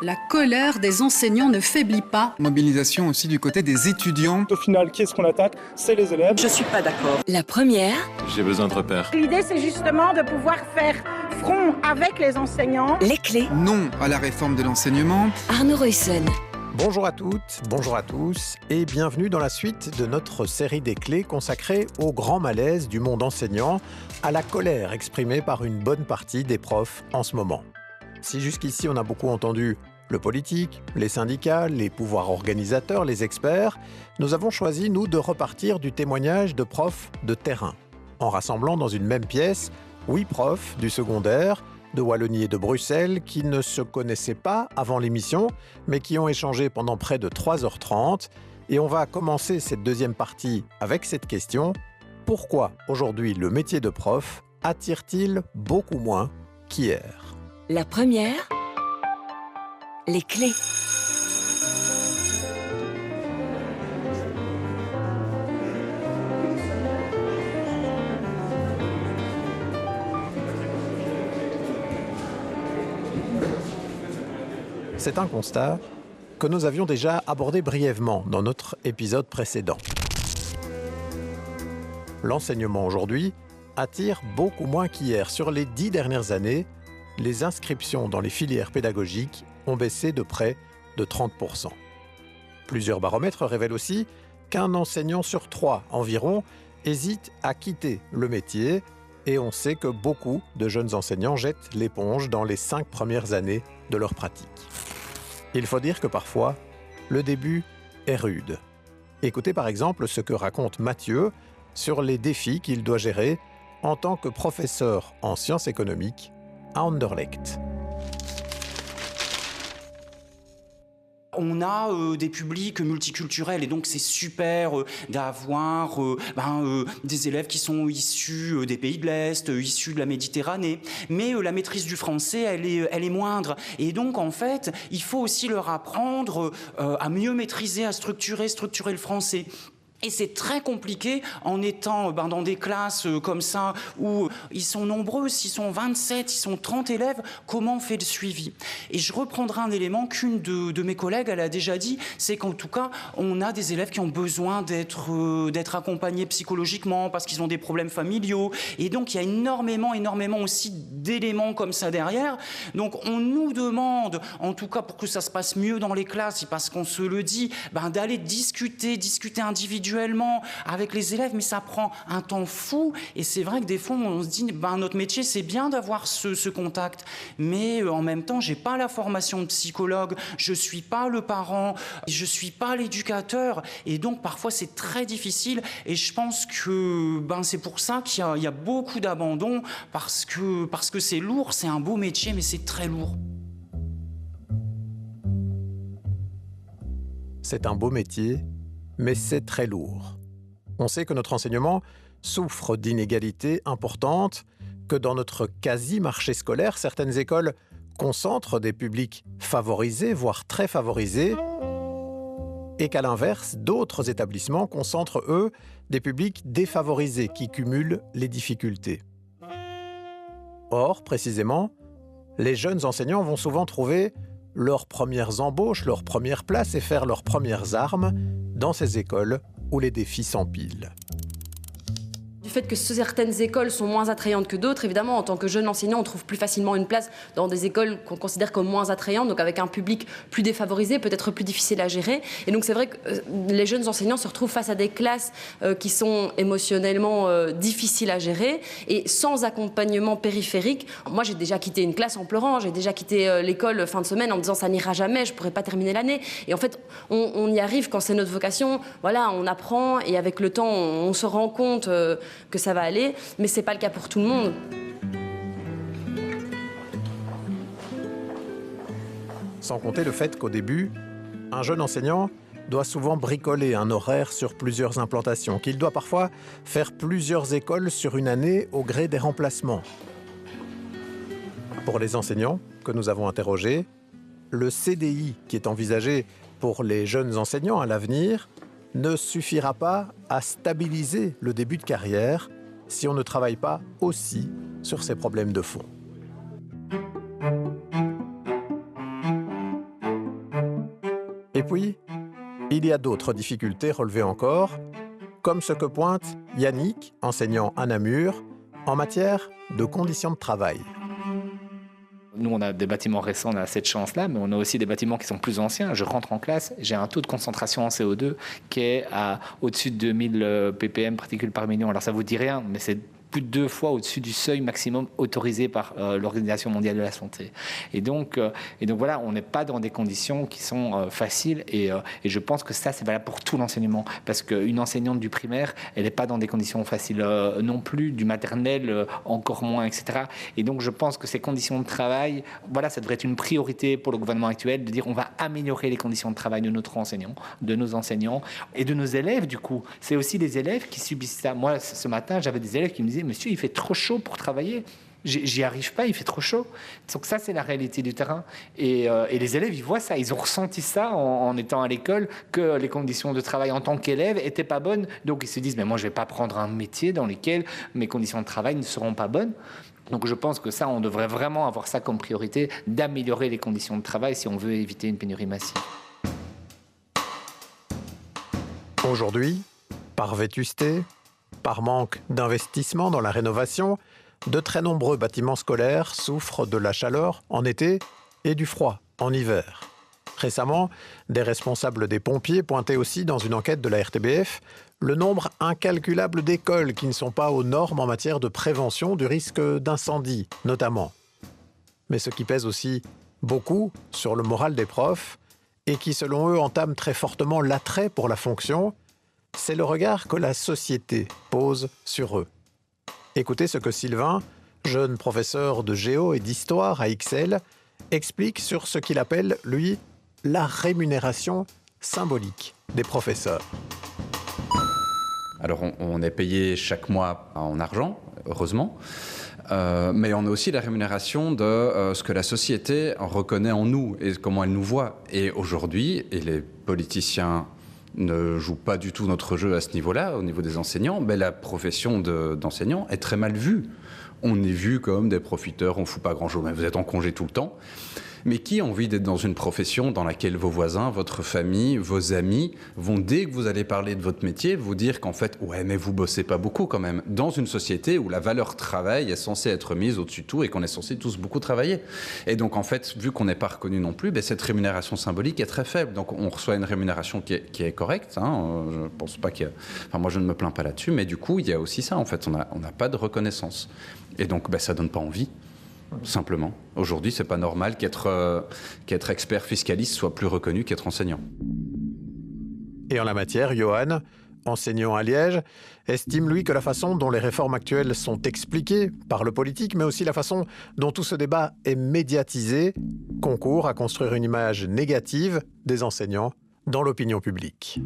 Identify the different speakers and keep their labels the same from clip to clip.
Speaker 1: La colère des enseignants ne faiblit pas.
Speaker 2: Mobilisation aussi du côté des étudiants.
Speaker 3: Au final, qui est-ce qu'on attaque? C'est les élèves.
Speaker 4: Je suis pas d'accord.
Speaker 5: La première.
Speaker 6: J'ai besoin de repères.
Speaker 7: L'idée, c'est justement de pouvoir faire front avec les enseignants.
Speaker 5: Les clés.
Speaker 2: Non à la réforme de l'enseignement.
Speaker 5: Arnaud Royson.
Speaker 8: Bonjour à toutes, bonjour à tous et bienvenue dans la suite de notre série des clés consacrée au grand malaise du monde enseignant, à la colère exprimée par une bonne partie des profs en ce moment. Si jusqu'ici on a beaucoup entendu le politique, les syndicats, les pouvoirs organisateurs, les experts, nous avons choisi, nous, de repartir du témoignage de profs de terrain, en rassemblant dans une même pièce 8 profs du secondaire, de Wallonie et de Bruxelles, qui ne se connaissaient pas avant l'émission, mais qui ont échangé pendant près de 3h30. Et on va commencer cette deuxième partie avec cette question: pourquoi aujourd'hui le métier de prof attire-t-il beaucoup moins qu'hier ?
Speaker 5: La première. Les clés.
Speaker 8: C'est un constat que nous avions déjà abordé brièvement dans notre épisode précédent. L'enseignement aujourd'hui attire beaucoup moins qu'hier. Sur les 10 dernières années, les inscriptions dans les filières pédagogiques ont baissé de près de 30%. Plusieurs baromètres révèlent aussi qu'un enseignant sur 3 environ hésite à quitter le métier, et on sait que beaucoup de jeunes enseignants jettent l'éponge dans les 5 premières années de leur pratique. Il faut dire que parfois, le début est rude. Écoutez par exemple ce que raconte Mathieu sur les défis qu'il doit gérer en tant que professeur en sciences économiques à Anderlecht.
Speaker 4: On a des publics multiculturels et donc c'est super d'avoir des élèves qui sont issus des pays de l'Est, issus de la Méditerranée. Mais la maîtrise du français, elle est moindre. Et donc en fait, il faut aussi leur apprendre à mieux maîtriser, à structurer le français. Et c'est très compliqué en étant dans des classes comme ça où ils sont nombreux, s'ils sont 27, ils sont 30 élèves, comment on fait le suivi? Et je reprendrai un élément qu'une de mes collègues, elle a déjà dit, c'est qu'en tout cas, on a des élèves qui ont besoin d'être accompagnés psychologiquement parce qu'ils ont des problèmes familiaux. Et donc, il y a énormément aussi d'éléments comme ça derrière. Donc, on nous demande, en tout cas pour que ça se passe mieux dans les classes, et parce qu'on se le dit, d'aller discuter individuellement avec les élèves, mais ça prend un temps fou. Et c'est vrai que des fois, on se dit, notre métier, c'est bien d'avoir ce contact. Mais en même temps, j'ai pas la formation de psychologue, je suis pas le parent, je suis pas l'éducateur. Et donc, parfois, c'est très difficile. Et je pense que c'est pour ça qu'il y a beaucoup d'abandon, parce que c'est lourd, c'est un beau métier, mais c'est très lourd.
Speaker 8: C'est un beau métier, mais c'est très lourd. On sait que notre enseignement souffre d'inégalités importantes, que dans notre quasi-marché scolaire, certaines écoles concentrent des publics favorisés, voire très favorisés, et qu'à l'inverse, d'autres établissements concentrent, eux, des publics défavorisés qui cumulent les difficultés. Or, précisément, les jeunes enseignants vont souvent trouver leurs premières embauches, leurs premières places et faire leurs premières armes dans ces écoles où les défis s'empilent.
Speaker 9: Du fait que certaines écoles sont moins attrayantes que d'autres, évidemment, en tant que jeune enseignant, on trouve plus facilement une place dans des écoles qu'on considère comme moins attrayantes, donc avec un public plus défavorisé, peut-être plus difficile à gérer. Et donc c'est vrai que les jeunes enseignants se retrouvent face à des classes qui sont émotionnellement difficiles à gérer et sans accompagnement périphérique. Moi, j'ai déjà quitté une classe en pleurant, j'ai déjà quitté l'école fin de semaine en me disant ça n'ira jamais, je ne pourrai pas terminer l'année. Et en fait, on y arrive quand c'est notre vocation. Voilà, on apprend et avec le temps, on se rend compte que ça va aller, mais c'est pas le cas pour tout le monde.
Speaker 8: Sans compter le fait qu'au début, un jeune enseignant doit souvent bricoler un horaire sur plusieurs implantations, qu'il doit parfois faire plusieurs écoles sur une année au gré des remplacements. Pour les enseignants que nous avons interrogés, le CDI qui est envisagé pour les jeunes enseignants à l'avenir ne suffira pas à stabiliser le début de carrière si on ne travaille pas aussi sur ces problèmes de fond. Et puis, il y a d'autres difficultés relevées encore, comme ce que pointe Yannick, enseignant à Namur, en matière de conditions de travail.
Speaker 6: Nous, on a des bâtiments récents, on a cette chance-là, mais on a aussi des bâtiments qui sont plus anciens. Je rentre en classe, j'ai un taux de concentration en CO2 qui est au-dessus de 2000 ppm, particules par million. Alors ça ne vous dit rien, mais c'est plus de 2 fois au-dessus du seuil maximum autorisé par l'Organisation mondiale de la santé. Et donc voilà, on n'est pas dans des conditions qui sont faciles et je pense que ça, c'est valable pour tout l'enseignement. Parce qu'une enseignante du primaire, elle n'est pas dans des conditions faciles non plus, du maternel encore moins, etc. Et donc je pense que ces conditions de travail, voilà, ça devrait être une priorité pour le gouvernement actuel de dire on va améliorer les conditions de travail de notre enseignant, de nos enseignants et de nos élèves du coup. C'est aussi les élèves qui subissent ça. Moi, ce matin, j'avais des élèves qui me disaient monsieur, il fait trop chaud pour travailler. J'y arrive pas, il fait trop chaud. Donc ça, c'est la réalité du terrain. Et les élèves, ils voient ça. Ils ont ressenti ça en étant à l'école, que les conditions de travail en tant qu'élève étaient pas bonnes. Donc ils se disent, mais moi, je vais pas prendre un métier dans lequel mes conditions de travail ne seront pas bonnes. Donc je pense que ça, on devrait vraiment avoir ça comme priorité, d'améliorer les conditions de travail si on veut éviter une pénurie massive.
Speaker 8: Aujourd'hui, par vétusté, par manque d'investissement dans la rénovation, de très nombreux bâtiments scolaires souffrent de la chaleur en été et du froid en hiver. Récemment, des responsables des pompiers pointaient aussi dans une enquête de la RTBF le nombre incalculable d'écoles qui ne sont pas aux normes en matière de prévention du risque d'incendie, notamment. Mais ce qui pèse aussi beaucoup sur le moral des profs et qui, selon eux, entame très fortement l'attrait pour la fonction, c'est le regard que la société pose sur eux. Écoutez ce que Sylvain, jeune professeur de géo et d'histoire à Ixelles, explique sur ce qu'il appelle, lui, la rémunération symbolique des professeurs.
Speaker 10: Alors on est payé chaque mois en argent, heureusement, mais on a aussi la rémunération de ce que la société reconnaît en nous et comment elle nous voit. Et aujourd'hui, et les politiciens ne jouent pas du tout notre jeu à ce niveau-là, au niveau des enseignants, mais la profession d'enseignant est très mal vue. On est vu comme des profiteurs, on ne fout pas grand-chose, mais vous êtes en congé tout le temps. Mais qui a envie d'être dans une profession dans laquelle vos voisins, votre famille, vos amis vont, dès que vous allez parler de votre métier, vous dire qu'en fait, ouais, mais vous bossez pas beaucoup quand même, dans une société où la valeur travail est censée être mise au-dessus de tout et qu'on est censé tous beaucoup travailler. Et donc, en fait, vu qu'on n'est pas reconnu non plus, ben, cette rémunération symbolique est très faible. Donc, on reçoit une rémunération qui est correcte. Je pense pas qu'il y a... Enfin, moi, je ne me plains pas là-dessus, mais du coup, il y a aussi ça. En fait, on n'a pas de reconnaissance. Et donc, ben, ça donne pas envie. Simplement. Aujourd'hui, c'est pas normal qu'être expert fiscaliste soit plus reconnu qu'être enseignant.
Speaker 8: Et en la matière, Johan, enseignant à Liège, estime lui que la façon dont les réformes actuelles sont expliquées par le politique, mais aussi la façon dont tout ce débat est médiatisé, concourt à construire une image négative des enseignants dans l'opinion publique.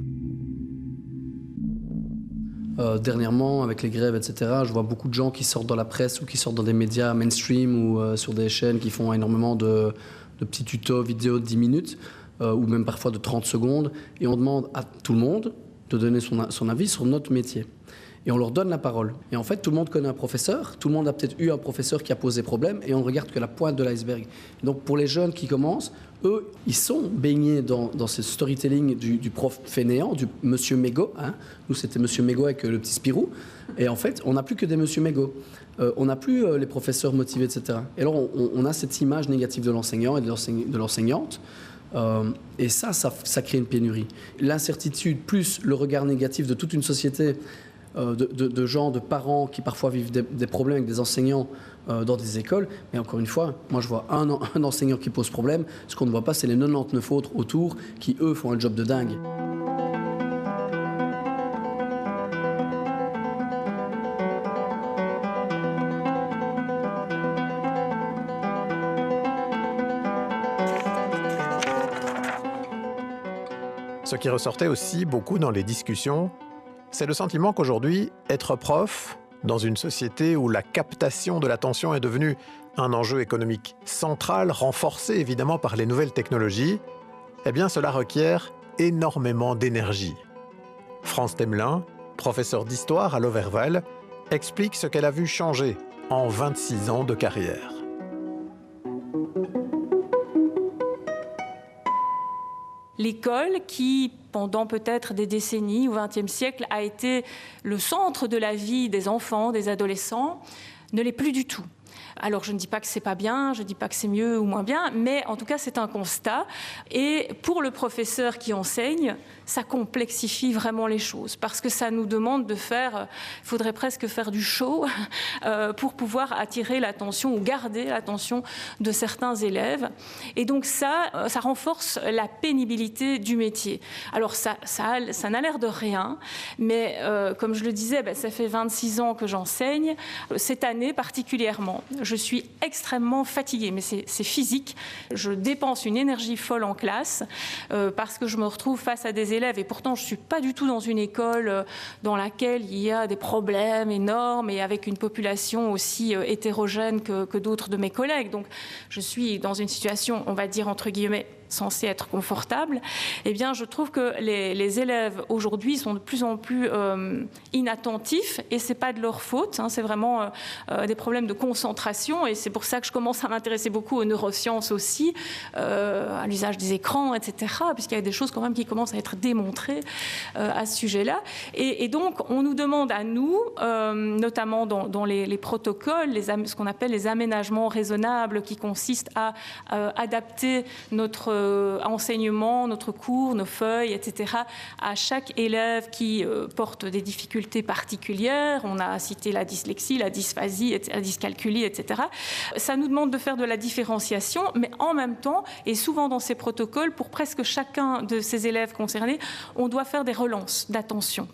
Speaker 11: Dernièrement, avec les grèves, etc., je vois beaucoup de gens qui sortent dans la presse ou qui sortent dans des médias mainstream ou sur des chaînes qui font énormément de petits tutos vidéo de 10 minutes ou même parfois de 30 secondes. Et on demande à tout le monde de donner son avis sur notre métier. Et on leur donne la parole. Et en fait, tout le monde connaît un professeur, tout le monde a peut-être eu un professeur qui a posé problème et on ne regarde que la pointe de l'iceberg. Donc pour les jeunes qui commencent, eux, ils sont baignés dans ce storytelling du prof fainéant, du monsieur Mégot. Nous, c'était monsieur Mégot avec le petit Spirou. Et en fait, on n'a plus que des monsieur Mégot. On n'a plus les professeurs motivés, etc. Et alors, on a cette image négative de l'enseignant et de l'enseignante. Et ça crée une pénurie. L'incertitude plus le regard négatif de toute une société de gens, de parents qui parfois vivent des problèmes avec des enseignants dans des écoles. Mais encore une fois, moi je vois un enseignant qui pose problème. Ce qu'on ne voit pas, c'est les 99 autres autour qui, eux, font un job de dingue.
Speaker 8: Ce qui ressortait aussi beaucoup dans les discussions, c'est le sentiment qu'aujourd'hui, être prof, dans une société où la captation de l'attention est devenue un enjeu économique central, renforcé évidemment par les nouvelles technologies, eh bien cela requiert énormément d'énergie. France Temelin, professeure d'histoire à Lauverval, explique ce qu'elle a vu changer en 26 ans de carrière.
Speaker 12: l'école qui, pendant peut-être des décennies au XXe siècle, a été le centre de la vie des enfants, des adolescents, ne l'est plus du tout. Alors, je ne dis pas que c'est pas bien, je ne dis pas que c'est mieux ou moins bien, mais en tout cas, c'est un constat. Et pour le professeur qui enseigne, ça complexifie vraiment les choses, parce que ça nous demande de faire, il faudrait presque faire du show pour pouvoir attirer l'attention ou garder l'attention de certains élèves. Et donc ça renforce la pénibilité du métier. Alors, ça n'a l'air de rien, mais comme je le disais, ça fait 26 ans que j'enseigne. Cette année particulièrement, je suis extrêmement fatiguée, mais c'est physique. Je dépense une énergie folle en classe parce que je me retrouve face à des élèves, et pourtant je ne suis pas du tout dans une école dans laquelle il y a des problèmes énormes et avec une population aussi hétérogène que d'autres de mes collègues. Donc je suis dans une situation, on va dire entre guillemets, censé être confortable. Eh bien, je trouve que les élèves aujourd'hui sont de plus en plus inattentifs, et c'est pas de leur faute, c'est vraiment des problèmes de concentration, et c'est pour ça que je commence à m'intéresser beaucoup aux neurosciences aussi, à l'usage des écrans, etc., puisqu'il y a des choses quand même qui commencent à être démontrées à ce sujet-là. Et donc, on nous demande à nous, notamment dans les protocoles, ce qu'on appelle les aménagements raisonnables, qui consistent à adapter notre enseignement, notre cours, nos feuilles, etc., à chaque élève qui porte des difficultés particulières. On a cité la dyslexie, la dysphasie, la dyscalculie, etc. Ça nous demande de faire de la différenciation, mais en même temps, et souvent dans ces protocoles, pour presque chacun de ces élèves concernés, on doit faire des relances d'attention.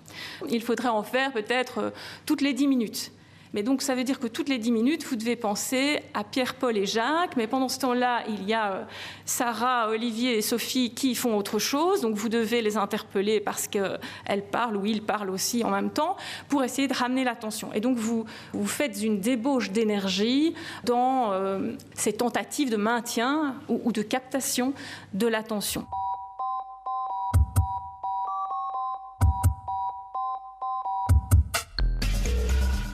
Speaker 12: Il faudrait en faire peut-être toutes les 10 minutes. Mais donc, ça veut dire que toutes les 10 minutes, vous devez penser à Pierre, Paul et Jacques. Mais pendant ce temps-là, il y a Sarah, Olivier et Sophie qui font autre chose. Donc, vous devez les interpeller parce qu'elles parlent ou ils parlent aussi en même temps pour essayer de ramener l'attention. Et donc, vous faites une débauche d'énergie dans ces tentatives de maintien ou de captation de l'attention.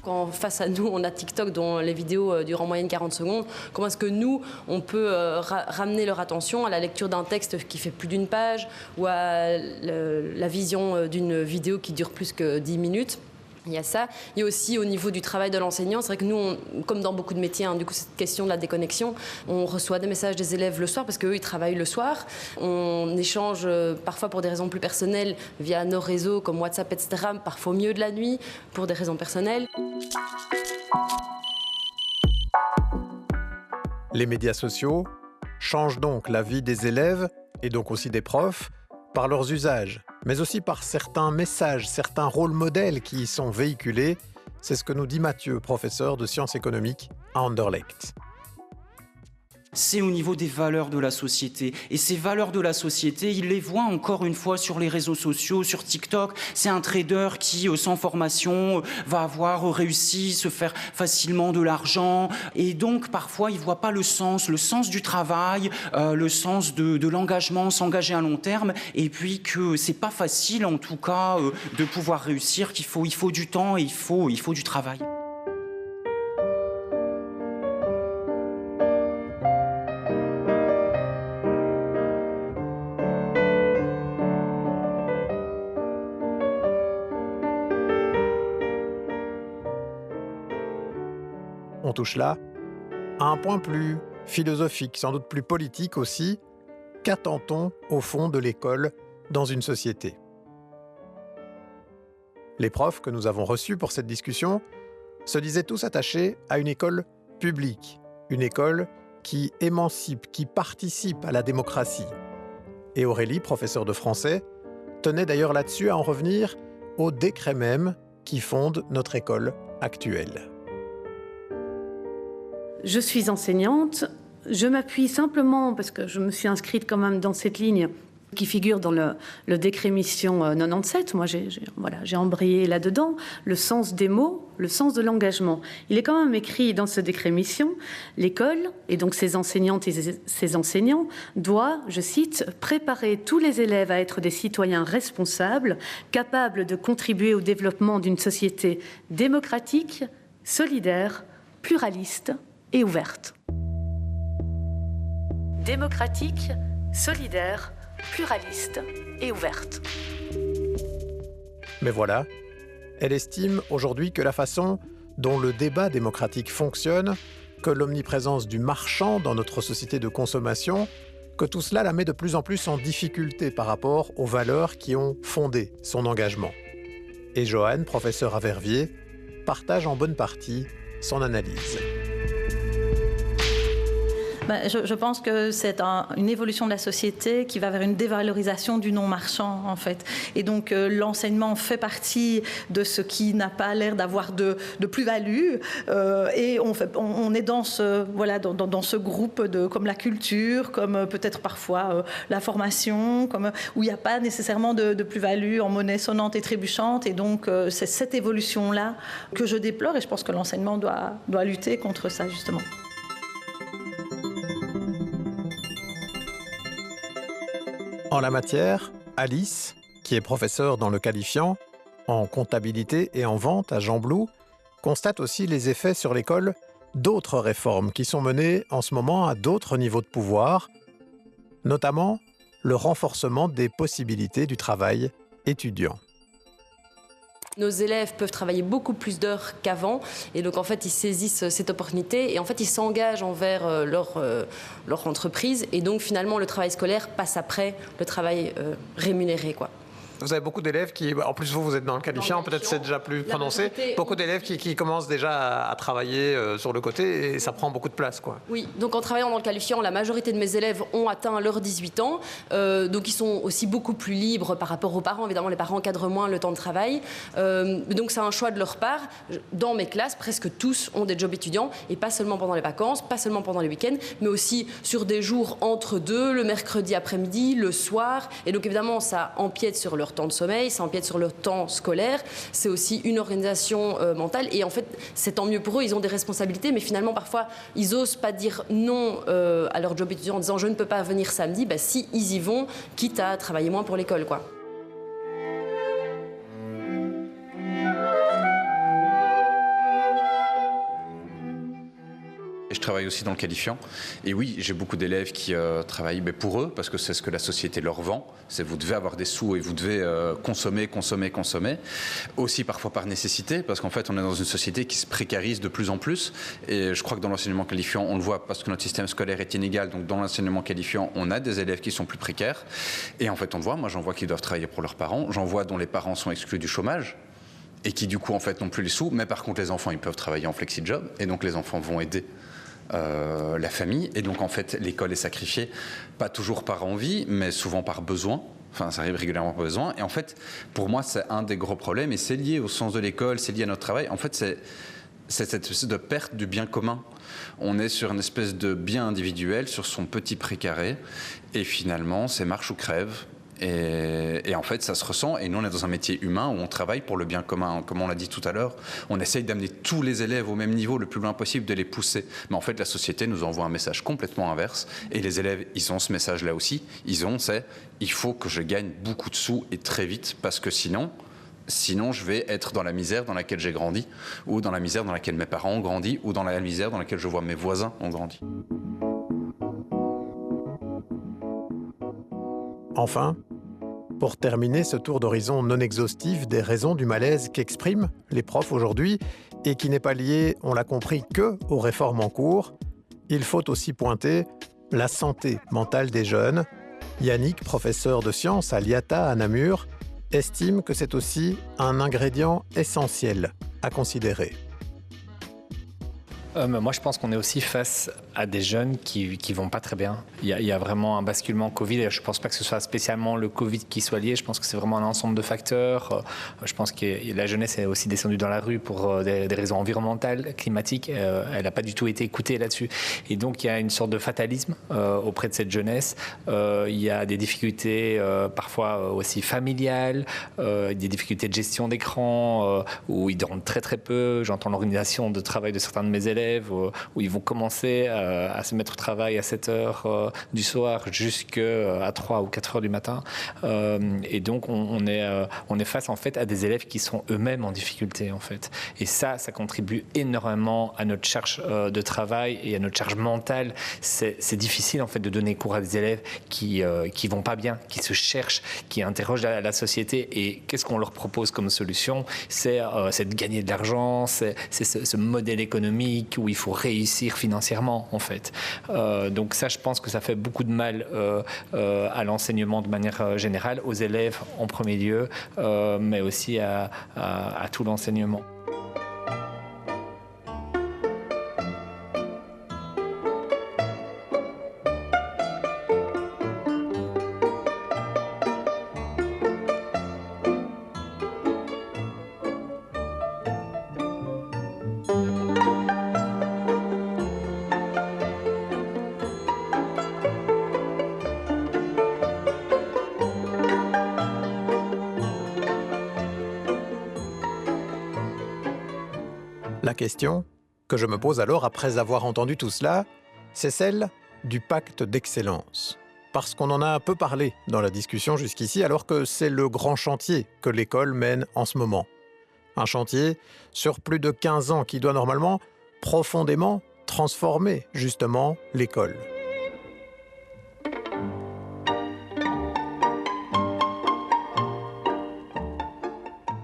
Speaker 9: Quand face à nous, on a TikTok dont les vidéos durent en moyenne 40 secondes, comment est-ce que nous, on peut ramener leur attention à la lecture d'un texte qui fait plus d'une page ou à la vision d'une vidéo qui dure plus que 10 minutes? Il y a ça. Il y a aussi au niveau du travail de l'enseignant, c'est vrai que nous, comme dans beaucoup de métiers, du coup, cette question de la déconnexion, on reçoit des messages des élèves le soir parce qu'eux, ils travaillent le soir. On échange parfois pour des raisons plus personnelles via nos réseaux comme WhatsApp, etc., parfois au milieu de la nuit pour des raisons personnelles.
Speaker 8: Les médias sociaux changent donc la vie des élèves et donc aussi des profs par leurs usages, mais aussi par certains messages, certains rôles modèles qui y sont véhiculés. C'est ce que nous dit Mathieu, professeur de sciences économiques à Anderlecht.
Speaker 4: C'est au niveau des valeurs de la société. Et ces valeurs de la société, il les voit encore une fois sur les réseaux sociaux, sur TikTok. C'est un trader qui, sans formation, va avoir réussi, se faire facilement de l'argent. Et donc, parfois, il ne voit pas le sens du travail, le sens de l'engagement, s'engager à long terme. Et puis que c'est pas facile, en tout cas, de pouvoir réussir, il faut du temps et il faut du travail.
Speaker 8: On touche là à un point plus philosophique, sans doute plus politique aussi. Qu'attend-on au fond de l'école dans une société? Les profs que nous avons reçus pour cette discussion se disaient tous attachés à une école publique, une école qui émancipe, qui participe à la démocratie. Et Aurélie, professeure de français, tenait d'ailleurs là-dessus à en revenir au décret même qui fonde notre école actuelle.
Speaker 13: Je suis enseignante, je m'appuie simplement, parce que je me suis inscrite quand même dans cette ligne qui figure dans le décret mission 97, moi j'ai embrayé là-dedans, le sens des mots, le sens de l'engagement. Il est quand même écrit dans ce décret mission, l'école, et donc ses enseignantes et ses enseignants, doit, je cite, préparer tous les élèves à être des citoyens responsables, capables de contribuer au développement d'une société démocratique, solidaire, pluraliste et ouverte. Démocratique, solidaire, pluraliste et ouverte.
Speaker 8: Mais voilà, elle estime aujourd'hui que la façon dont le débat démocratique fonctionne, que l'omniprésence du marchand dans notre société de consommation, que tout cela la met de plus en plus en difficulté par rapport aux valeurs qui ont fondé son engagement. Et Joanne, professeure à Verviers, partage en bonne partie son analyse.
Speaker 14: Je pense que c'est une évolution de la société qui va vers une dévalorisation du non-marchand, en fait. Et donc, l'enseignement fait partie de ce qui n'a pas l'air d'avoir de plus-value. Et on est dans ce groupe comme la culture, comme peut-être parfois la formation, où il n'y a pas nécessairement de plus-value en monnaie sonnante et trébuchante. Et donc, c'est cette évolution-là que je déplore. Et je pense que l'enseignement doit lutter contre ça, justement.
Speaker 8: En la matière, Alice, qui est professeure dans le qualifiant, en comptabilité et en vente à Jean-Blou, constate aussi les effets sur l'école d'autres réformes qui sont menées en ce moment à d'autres niveaux de pouvoir, notamment le renforcement des possibilités du travail étudiant.
Speaker 9: Nos élèves peuvent travailler beaucoup plus d'heures qu'avant et donc en fait ils saisissent cette opportunité et en fait ils s'engagent envers leur entreprise et donc finalement le travail scolaire passe après le travail rémunéré, quoi.
Speaker 8: Vous avez beaucoup d'élèves qui, en plus vous êtes dans le qualifiant, peut-être c'est déjà plus prononcé, beaucoup d'élèves qui commencent déjà à travailler sur le côté et ça prend beaucoup de place, quoi.
Speaker 9: Oui, donc en travaillant dans le qualifiant, la majorité de mes élèves ont atteint leurs 18 ans, donc ils sont aussi beaucoup plus libres par rapport aux parents. Évidemment, les parents encadrent moins le temps de travail, donc c'est un choix de leur part. Dans mes classes, presque tous ont des jobs étudiants et pas seulement pendant les vacances, pas seulement pendant les week-ends, mais aussi sur des jours entre deux, le mercredi après-midi, le soir, et donc évidemment ça empiète sur leur temps de sommeil, ça empiète sur leur temps scolaire, c'est aussi une organisation mentale et en fait c'est tant mieux pour eux, ils ont des responsabilités mais finalement parfois ils osent pas dire non à leur job étudiant en disant je ne peux pas venir samedi, si ils y vont, quitte à travailler moins pour l'école, quoi.
Speaker 10: Je travaille aussi dans le qualifiant. Et oui, j'ai beaucoup d'élèves qui travaillent pour eux, parce que c'est ce que la société leur vend. C'est vous devez avoir des sous et vous devez consommer. Aussi parfois par nécessité, parce qu'en fait, on est dans une société qui se précarise de plus en plus. Et je crois que dans l'enseignement qualifiant, on le voit parce que notre système scolaire est inégal. Donc dans l'enseignement qualifiant, on a des élèves qui sont plus précaires. Et en fait, on le voit. Moi, j'en vois qui doivent travailler pour leurs parents. J'en vois dont les parents sont exclus du chômage. Et qui, du coup, en fait, n'ont plus les sous. Mais par contre, les enfants, ils peuvent travailler en flexi-job. Et donc, les enfants vont aider la famille. Et donc, en fait, l'école est sacrifiée, pas toujours par envie, mais souvent par besoin. Enfin, ça arrive régulièrement par besoin. Et en fait, pour moi, c'est un des gros problèmes. Et c'est lié au sens de l'école, c'est lié à notre travail. En fait, c'est cette espèce de perte du bien commun. On est sur une espèce de bien individuel, sur son petit précaré. Et finalement, c'est marche ou crève. Et en fait, ça se ressent. Et nous, on est dans un métier humain où on travaille pour le bien commun. Comme on l'a dit tout à l'heure, on essaye d'amener tous les élèves au même niveau, le plus loin possible, de les pousser. Mais en fait, la société nous envoie un message complètement inverse. Et les élèves, ils ont ce message-là aussi. Il faut que je gagne beaucoup de sous et très vite, parce que sinon, je vais être dans la misère dans laquelle j'ai grandi, ou dans la misère dans laquelle mes parents ont grandi, ou dans la misère dans laquelle je vois mes voisins ont grandi.
Speaker 8: Enfin, pour terminer ce tour d'horizon non exhaustif des raisons du malaise qu'expriment les profs aujourd'hui et qui n'est pas lié, on l'a compris, que aux réformes en cours, il faut aussi pointer la santé mentale des jeunes. Yannick, professeur de sciences à l'IATA à Namur, estime que c'est aussi un ingrédient essentiel à considérer.
Speaker 6: Moi, je pense qu'on est aussi face à des jeunes qui vont pas très bien. Il y a vraiment un basculement Covid. Et je pense pas que ce soit spécialement le Covid qui soit lié. Je pense que c'est vraiment un ensemble de facteurs. Je pense que la jeunesse est aussi descendue dans la rue pour des raisons environnementales, climatiques. Elle n'a pas du tout été écoutée là-dessus. Et donc, il y a une sorte de fatalisme auprès de cette jeunesse. Il y a des difficultés parfois aussi familiales, des difficultés de gestion d'écran où ils dorment très très peu. J'entends l'organisation de travail de certains de mes élèves élèves où ils vont commencer à se mettre au travail à 7 heures du soir jusqu'à 3 ou 4 heures du matin. Et donc, on est face en fait à des élèves qui sont eux-mêmes en difficulté en fait. Et ça contribue énormément à notre charge de travail et à notre charge mentale. C'est difficile en fait de donner cours à des élèves qui vont pas bien, qui se cherchent, qui interrogent la société. Et qu'est-ce qu'on leur propose comme solution ? C'est de gagner de l'argent, c'est ce modèle économique où il faut réussir financièrement en fait. Donc ça, je pense que ça fait beaucoup de mal à l'enseignement de manière générale, aux élèves en premier lieu, mais aussi à tout l'enseignement.
Speaker 8: La question que je me pose alors, après avoir entendu tout cela, c'est celle du pacte d'excellence. Parce qu'on en a un peu parlé dans la discussion jusqu'ici, alors que c'est le grand chantier que l'école mène en ce moment. Un chantier sur plus de 15 ans qui doit normalement profondément transformer justement l'école.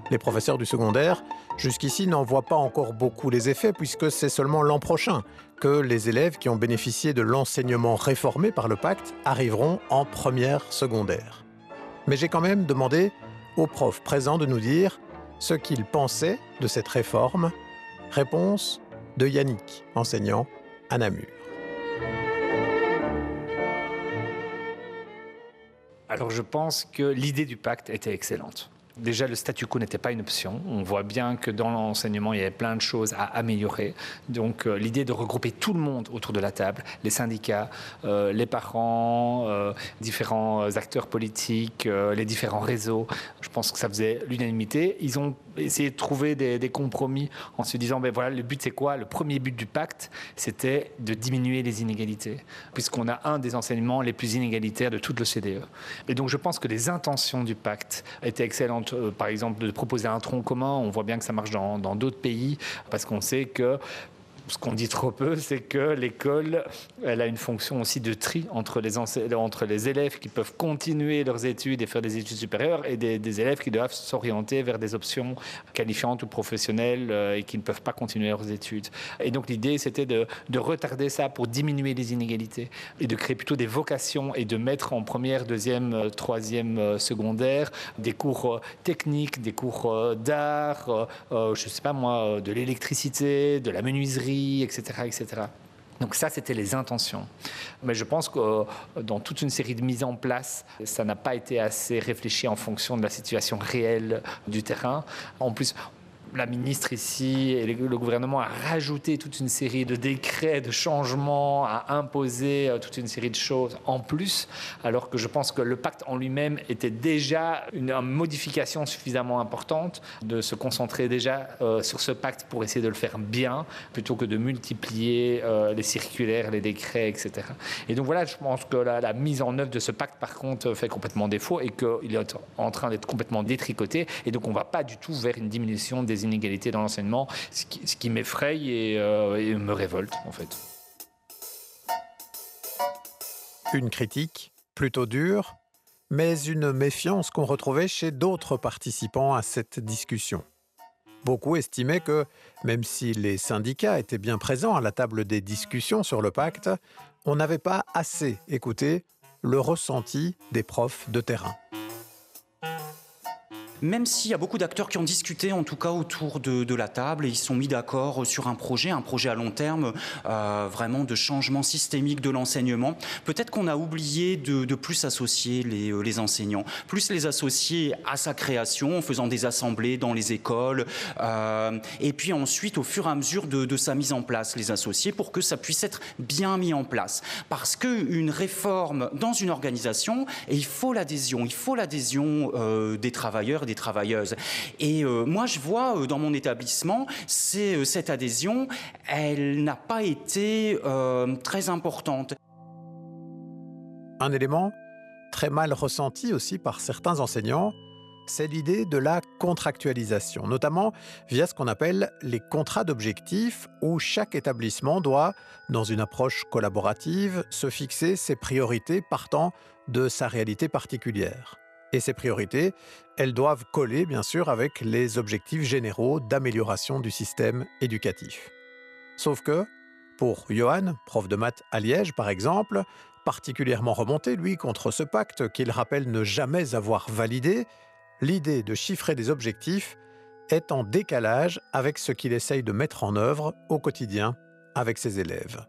Speaker 8: Les professeurs du secondaire, jusqu'ici, n'en voient pas encore beaucoup les effets puisque c'est seulement l'an prochain que les élèves qui ont bénéficié de l'enseignement réformé par le pacte arriveront en première secondaire. Mais j'ai quand même demandé aux profs présents de nous dire ce qu'ils pensaient de cette réforme. Réponse de Yannick, enseignant à Namur.
Speaker 6: Alors je pense que l'idée du pacte était excellente. Déjà, le statu quo n'était pas une option. On voit bien que dans l'enseignement, il y avait plein de choses à améliorer. Donc, l'idée de regrouper tout le monde autour de la table, les syndicats, les parents, différents acteurs politiques, les différents réseaux, je pense que ça faisait l'unanimité. Ils ont essayé de trouver des compromis en se disant, ben voilà, le but c'est quoi ? Le premier but du pacte, c'était de diminuer les inégalités, puisqu'on a un des enseignements les plus inégalitaires de toute l'OCDE. Et donc, je pense que les intentions du pacte étaient excellentes. Par exemple, de proposer un tronc commun, on voit bien que ça marche dans d'autres pays, parce qu'on sait que ce qu'on dit trop peu, c'est que l'école, elle a une fonction aussi de tri entre les élèves qui peuvent continuer leurs études et faire des études supérieures et des élèves qui doivent s'orienter vers des options qualifiantes ou professionnelles et qui ne peuvent pas continuer leurs études. Et donc l'idée, c'était de retarder ça pour diminuer les inégalités et de créer plutôt des vocations et de mettre en première, deuxième, troisième secondaire des cours techniques, des cours d'art, je ne sais pas moi, de l'électricité, de la menuiserie, etc., etc. Donc ça, c'était les intentions. Mais je pense que dans toute une série de mises en place, ça n'a pas été assez réfléchi en fonction de la situation réelle du terrain. En plus, la ministre ici et le gouvernement a rajouté toute une série de décrets, de changements, a imposé toute une série de choses en plus, alors que je pense que le pacte en lui-même était déjà une modification suffisamment importante de se concentrer déjà sur ce pacte pour essayer de le faire bien, plutôt que de multiplier les circulaires, les décrets, etc. Et donc voilà, je pense que la mise en œuvre de ce pacte, par contre, fait complètement défaut et qu'il est en train d'être complètement détricoté. Et donc on ne va pas du tout vers une diminution des inégalités dans l'enseignement, ce qui m'effraie et me révolte en fait.
Speaker 8: Une critique plutôt dure, mais une méfiance qu'on retrouvait chez d'autres participants à cette discussion. Beaucoup estimaient que, même si les syndicats étaient bien présents à la table des discussions sur le pacte, on n'avait pas assez écouté le ressenti des profs de terrain.
Speaker 4: Même s'il y a beaucoup d'acteurs qui ont discuté, en tout cas autour de la table, et ils sont mis d'accord sur un projet à long terme, vraiment de changement systémique de l'enseignement. Peut-être qu'on a oublié de plus associer les enseignants, plus les associer à sa création, en faisant des assemblées dans les écoles, et puis ensuite, au fur et à mesure de sa mise en place, les associer pour que ça puisse être bien mis en place. Parce qu'une réforme dans une organisation, et il faut l'adhésion des travailleurs, des travailleuses. Et moi, je vois dans mon établissement, cette adhésion, elle n'a pas été très importante.
Speaker 8: Un élément très mal ressenti aussi par certains enseignants, c'est l'idée de la contractualisation, notamment via ce qu'on appelle les contrats d'objectifs, où chaque établissement doit, dans une approche collaborative, se fixer ses priorités partant de sa réalité particulière. Et ces priorités, elles doivent coller, bien sûr, avec les objectifs généraux d'amélioration du système éducatif. Sauf que, pour Johan, prof de maths à Liège, par exemple, particulièrement remonté, lui, contre ce pacte qu'il rappelle ne jamais avoir validé, l'idée de chiffrer des objectifs est en décalage avec ce qu'il essaye de mettre en œuvre au quotidien avec ses élèves.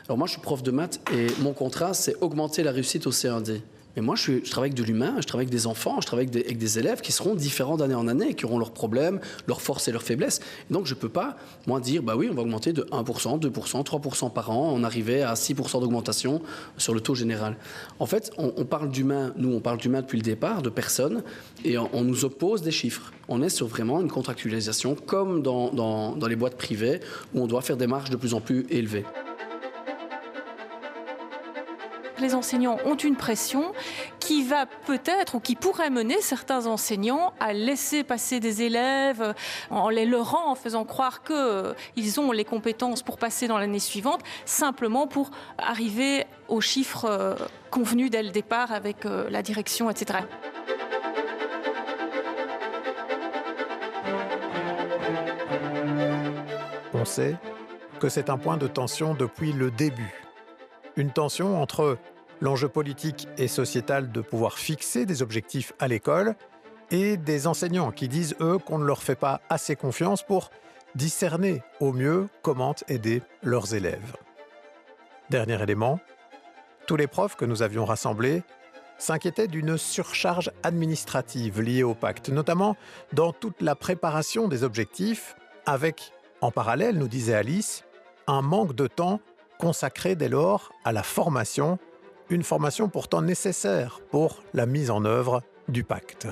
Speaker 11: Alors moi, je suis prof de maths et mon contrat, c'est augmenter la réussite au C1D. Mais moi, je travaille avec de l'humain, je travaille avec des enfants, je travaille avec des élèves qui seront différents d'année en année, qui auront leurs problèmes, leurs forces et leurs faiblesses. Et donc, je ne peux pas, moi, dire, bah oui, on va augmenter de 1%, 2%, 3% par an, on arrivait à 6% d'augmentation sur le taux général. En fait, on parle d'humain, nous, on parle d'humain depuis le départ, de personnes, et on nous oppose des chiffres. On est sur vraiment une contractualisation, comme dans les boîtes privées, où on doit faire des marges de plus en plus élevées.
Speaker 12: Les enseignants ont une pression qui va peut-être ou qui pourrait mener certains enseignants à laisser passer des élèves en les leurrant, en faisant croire qu'ils ont les compétences pour passer dans l'année suivante, simplement pour arriver aux chiffres convenus dès le départ avec la direction, etc.
Speaker 8: On sait que c'est un point de tension depuis le début. Une tension entre l'enjeu politique et sociétal de pouvoir fixer des objectifs à l'école et des enseignants qui disent, eux, qu'on ne leur fait pas assez confiance pour discerner au mieux comment aider leurs élèves. Dernier élément, tous les profs que nous avions rassemblés s'inquiétaient d'une surcharge administrative liée au pacte, notamment dans toute la préparation des objectifs, avec, en parallèle, nous disait Alice, un manque de temps consacré dès lors à la formation, une formation pourtant nécessaire pour la mise en œuvre du pacte.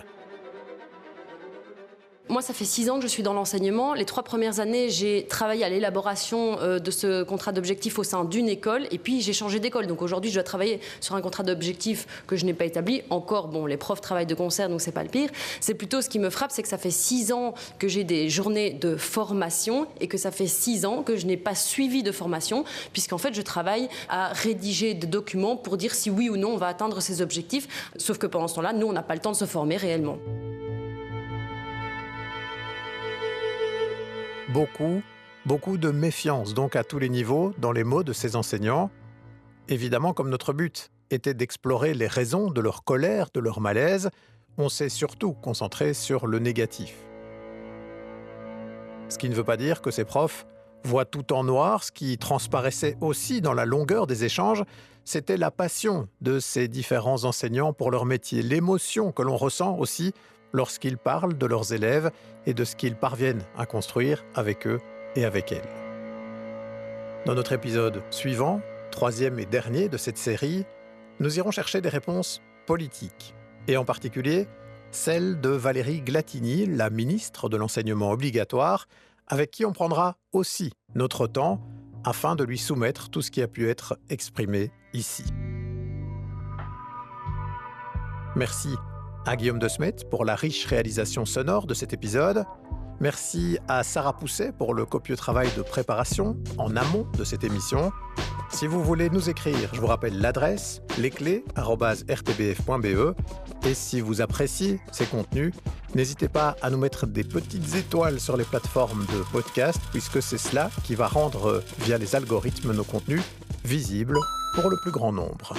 Speaker 9: Moi, ça fait 6 ans que je suis dans l'enseignement. Les 3 premières années, j'ai travaillé à l'élaboration de ce contrat d'objectifs au sein d'une école et puis j'ai changé d'école. Donc aujourd'hui, je dois travailler sur un contrat d'objectifs que je n'ai pas établi. Encore, bon, les profs travaillent de concert, donc c'est pas le pire. C'est plutôt ce qui me frappe, c'est que ça fait 6 ans que j'ai des journées de formation et que ça fait 6 ans que je n'ai pas suivi de formation, puisqu'en fait, je travaille à rédiger des documents pour dire si oui ou non on va atteindre ces objectifs. Sauf que pendant ce temps-là, nous, on n'a pas le temps de se former réellement. Beaucoup de méfiance, donc à tous les niveaux, dans les mots de ces enseignants. Évidemment, comme notre but était d'explorer les raisons de leur colère, de leur malaise, on s'est surtout concentré sur le négatif. Ce qui ne veut pas dire que ces profs voient tout en noir. Ce qui transparaissait aussi dans la longueur des échanges, c'était la passion de ces différents enseignants pour leur métier, l'émotion que l'on ressent aussi lorsqu'ils parlent de leurs élèves et de ce qu'ils parviennent à construire avec eux et avec elles. Dans notre épisode suivant, 3e et dernier de cette série, nous irons chercher des réponses politiques, et en particulier celle de Valérie Glatini, la ministre de l'enseignement obligatoire, avec qui on prendra aussi notre temps afin de lui soumettre tout ce qui a pu être exprimé ici. Merci à Guillaume De Smet pour la riche réalisation sonore de cet épisode. Merci à Sarah Pousset pour le copieux travail de préparation en amont de cette émission. Si vous voulez nous écrire, je vous rappelle l'adresse lesclés@rtbf.be. Et si vous appréciez ces contenus, n'hésitez pas à nous mettre des petites étoiles sur les plateformes de podcast, puisque c'est cela qui va rendre, via les algorithmes, nos contenus visibles pour le plus grand nombre.